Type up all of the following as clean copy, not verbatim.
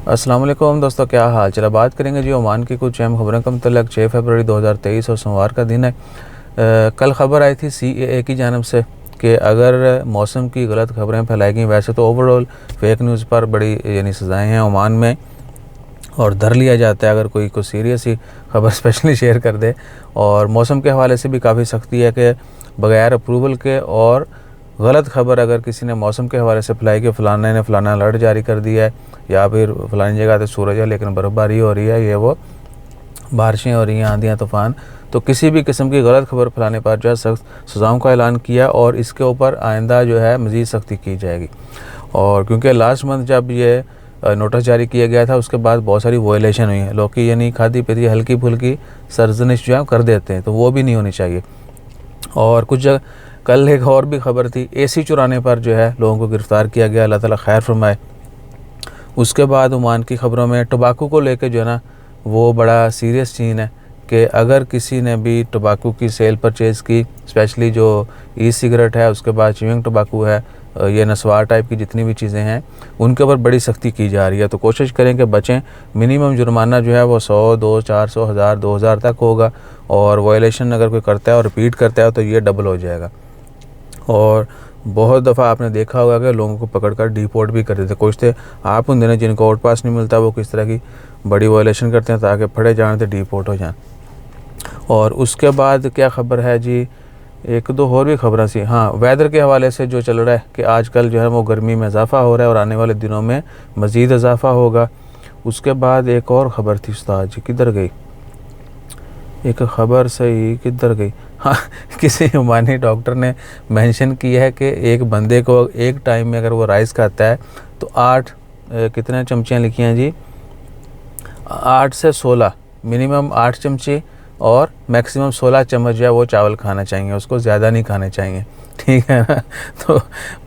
अस्सलाम वालेकुम दोस्तों, क्या हाल चला। बात करेंगे जी ओमान की कुछ अहम खबरों का मतलब 6 फरवरी 2023 और सोमवार का दिन है। कल खबर आई थी CAA की जानब से कि अगर मौसम की गलत खबरें फैलाई गई, वैसे तो ओवरऑल फेक न्यूज़ पर बड़ी यानी सज़ाएँ हैं ओमान में और धर लिया जाता है अगर कोई सीरियस ही खबर स्पेशली शेयर कर दे। और मौसम के हवाले से भी काफ़ी सख्ती है कि बग़ैर अप्रूवल के और गलत खबर अगर किसी ने मौसम के हवाले से फैलाई कि फ़लाने ने फ़लाना अलर्ट जारी कर दिया है या फिर फ़लानी जगह तो सूरज है लेकिन बर्फ़बारी हो रही है, ये वो बारिशें हो रही हैं, आंधियाँ तूफ़ान, तो किसी भी किस्म की गलत खबर फैलाने पर जो है सख्त सज़ाओं का ऐलान किया और इसके ऊपर आइंदा जो है मज़ीद सख्ती की जाएगी। और क्योंकि लास्ट मंथ जब ये नोटिस जारी किया गया था उसके बाद बहुत सारी वायलेशन हुई है, लोग की यानी खादी पीती हल्की फुल्की सरजनिश जो है कर देते हैं, तो वो भी नहीं होनी चाहिए। और कुछ जगह कल एक और भी खबर थी, AC चुराने पर जो है लोगों को गिरफ़्तार किया गया, अल्लाह ताला खैर फरमाए। उसके बाद ओमान की ख़बरों में टोबाकू को लेके जो है ना वो बड़ा सीरियस सीन है कि अगर किसी ने भी टोबाकू की सेल परचेज़ की, स्पेशली जो सिगरेट है, उसके बाद च्युइंग टोबाकू है, ये नस्वार टाइप की जितनी भी चीज़ें हैं उनके ऊपर बड़ी सख्ती की जा रही है। तो कोशिश करें कि बचें। मिनिमम जुर्माना जो है वो 100, 200, 400, 1000, 2000 तक होगा और वायलेशन अगर कोई करता है और रिपीट करता है तो ये डबल हो जाएगा। और बहुत दफ़ा आपने देखा होगा कि लोगों को पकड़कर डिपोर्ट भी कर देते। कुछ थे आप उन दिनों जिनको आउट पास नहीं मिलता वो किस तरह की बड़ी वायलेशन करते हैं ताकि फड़े जाने तो डिपोर्ट हो जाएं। और उसके बाद क्या ख़बर है जी, एक दो और भी खबरें सी, हाँ, वेदर के हवाले से जो चल रहा है कि आजकल जो है वो गर्मी में इजाफ़ा हो रहा है और आने वाले दिनों में मज़ीद इजाफ़ा होगा। उसके बाद एक और ख़बर थी उस्ताद जी, किधर गई एक ख़बर, सही किधर गई, हाँ, किसी ओमानी डॉक्टर ने मेंशन किया है कि एक बंदे को एक टाइम में अगर वो राइस खाता है तो 8 कितने चमचियाँ लिखी हैं जी, 8 से 16, मिनिमम 8 चमचे और मैक्सिमम 16 चम्मच जो है वो चावल खाना चाहिए, उसको ज़्यादा नहीं खाने चाहिए, ठीक है ना। तो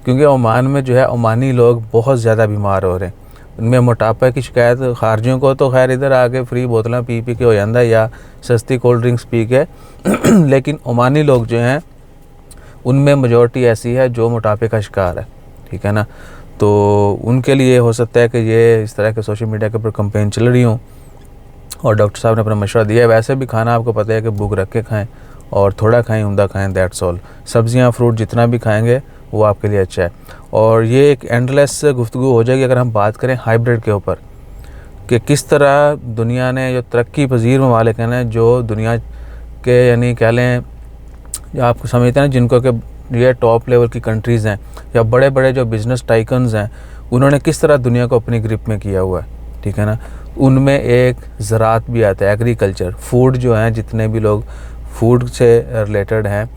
क्योंकि ओमान में जो है ओमानी लोग बहुत ज़्यादा बीमार हो रहे हैं, उनमें मोटापा की शिकायत खारजियों को तो खैर इधर आके फ्री बोतलें पी पी के हो जाता है या सस्ती कोल्ड ड्रिंक्स पी के लेकिन ओमानी लोग जो हैं उनमें मेजॉरिटी ऐसी है जो मोटापे का शिकार है, ठीक है ना। तो उनके लिए हो सकता है कि ये इस तरह के सोशल मीडिया के ऊपर कंपेन चल रही हूँ और डॉक्टर साहब ने अपना मशवरा दिया है। वैसे भी खाना आपको पता है कि भूख रख के खाएँ और थोड़ा खाएँ, उम्दा खाएँ, दैट्स ऑल। सब्जियाँ फ्रूट जितना भी खाएँगे वो आपके लिए अच्छा है। और ये एक एंडलेस गुफ्तगू हो जाएगी अगर हम बात करें हाइब्रिड के ऊपर कि किस तरह दुनिया ने जो तरक्की पजीर ममालिक हैं जो दुनिया के यानी कह लें आप समझते हैं जिनको कि ये टॉप लेवल की कंट्रीज़ हैं या बड़े बड़े जो बिज़नेस टाइकन्स हैं, उन्होंने किस तरह दुनिया को अपनी ग्रिप में किया हुआ है, ठीक है ना। उनमें एक ज़राअत भी आता है, एग्रीकल्चर, फूड जो हैं, जितने भी लोग फूड से रिलेटेड हैं,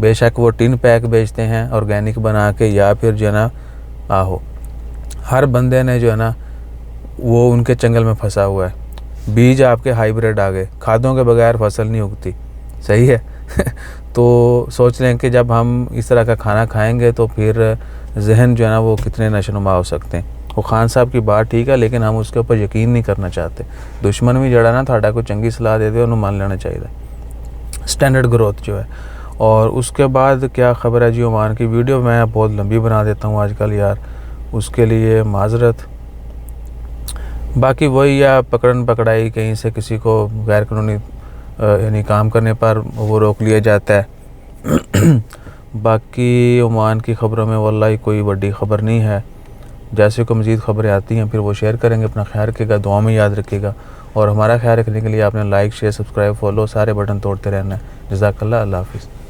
बेशक वो टिन पैक बेचते हैं ऑर्गेनिक बना के या फिर जो है ना आहो, हर बंदे ने जो है ना वो उनके चंगल में फंसा हुआ है। बीज आपके हाइब्रिड आ गए, खादों के बगैर फसल नहीं उगती, सही है। तो सोच लें कि जब हम इस तरह का खाना खाएंगे तो फिर जहन जो है ना वो कितने नशोनुमा हो सकते हैं। वो खान साहब की बात ठीक है लेकिन हम उसके ऊपर यकीन नहीं करना चाहते। दुश्मन भी जड़ा ना थाड़ा को चंगी सलाह दे दे उन्होंने मान लेना चाहिए, स्टैंडर्ड ग्रोथ जो है। और उसके बाद क्या ख़बर है जी ओमान की, वीडियो मैं बहुत लंबी बना देता हूँ आजकल यार, उसके लिए माजरत। बाकी वही या पकड़न पकड़ाई, कहीं से किसी को गैर कानूनी यानी काम करने पर वो रोक लिया जाता है। बाकी ओमान की ख़बरों में वल्लाही कोई बड़ी ख़बर नहीं है। जैसे को मज़ीद ख़बरें आती हैं फिर वो शेयर करेंगे। अपना ख्याल रखिएगा, दुआ में याद रखिएगा और हमारा ख्याल रखने के लिए आपने लाइक शेयर सब्सक्राइब फॉलो सारे बटन तोड़ते रहना है। जज़ाकल्लाह, अल्लाह हाफ़िज़।